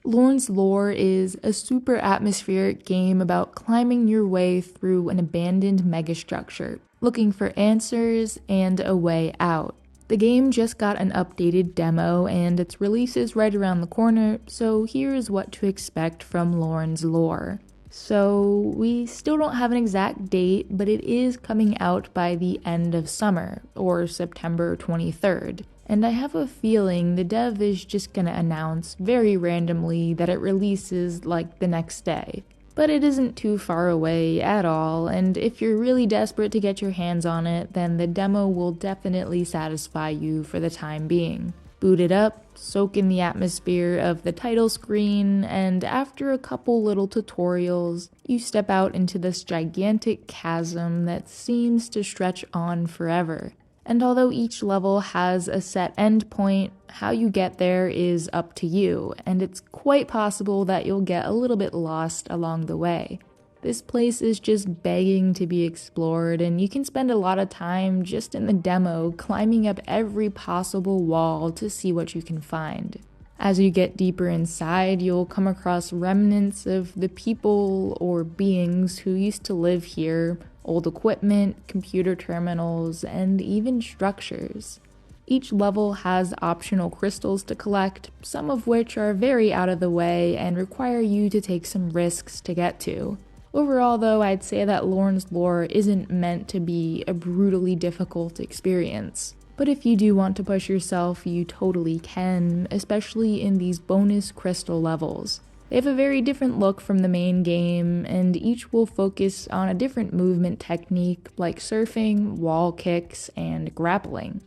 Lorn's Lore is a super atmospheric game about climbing your way through an abandoned megastructure, looking for answers and a way out. The game just got an updated demo and its release is right around the corner, so here's what to expect from Lorn's Lore. So we still don't have an exact date, but it is coming out by the end of summer, or September 23rd. And I have a feeling the dev is just gonna announce very randomly that it releases like the next day. But it isn't too far away at all, and if you're really desperate to get your hands on it, then the demo will definitely satisfy you for the time being. Boot it up, soak in the atmosphere of the title screen, and after a couple little tutorials, you step out into this gigantic chasm that seems to stretch on forever. And although each level has a set endpoint, how you get there is up to you, and it's quite possible that you'll get a little bit lost along the way. This place is just begging to be explored, and you can spend a lot of time just in the demo climbing up every possible wall to see what you can find. As you get deeper inside, you'll come across remnants of the people or beings who used to live here, old equipment, computer terminals, and even structures. Each level has optional crystals to collect, some of which are very out of the way and require you to take some risks to get to. Overall, though, I'd say that Lorn's Lore isn't meant to be a brutally difficult experience. But if you do want to push yourself, you totally can, especially in these bonus crystal levels. They have a very different look from the main game, and each will focus on a different movement technique like surfing, wall kicks, and grappling.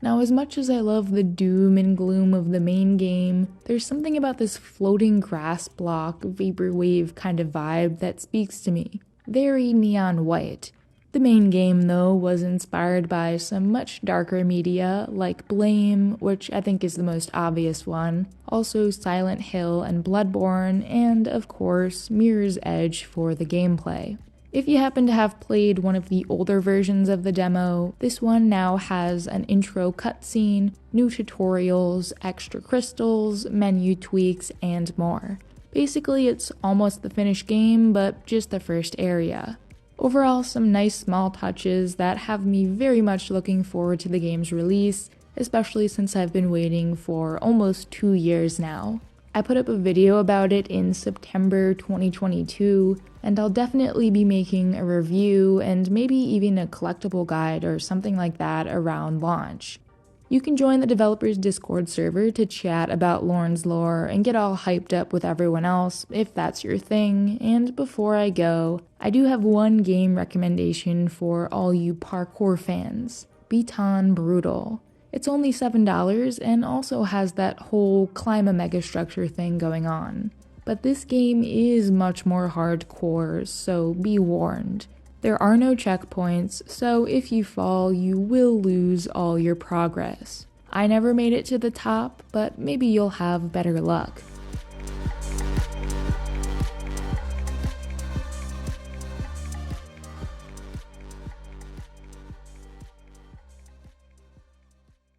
Now, as much as I love the doom and gloom of the main game, there's something about this floating grass block, vaporwave kind of vibe that speaks to me. Very neon white. The main game, though, was inspired by some much darker media like Blame, which I think is the most obvious one, also Silent Hill and Bloodborne, and of course, Mirror's Edge for the gameplay. If you happen to have played one of the older versions of the demo, this one now has an intro cutscene, new tutorials, extra crystals, menu tweaks, and more. Basically, it's almost the finished game, but just the first area. Overall, some nice small touches that have me very much looking forward to the game's release, especially since I've been waiting for almost 2 years now. I put up a video about it in September 2022, and I'll definitely be making a review and maybe even a collectible guide or something like that around launch. You can join the developers Discord server to chat about Lorn's Lore and get all hyped up with everyone else if that's your thing. And before I go, I do have one game recommendation for all you parkour fans, Beton Brutal. It's only $7 and also has that whole climb a megastructure thing going on. But this game is much more hardcore, so be warned. There are no checkpoints, so if you fall, you will lose all your progress. I never made it to the top, but maybe you'll have better luck.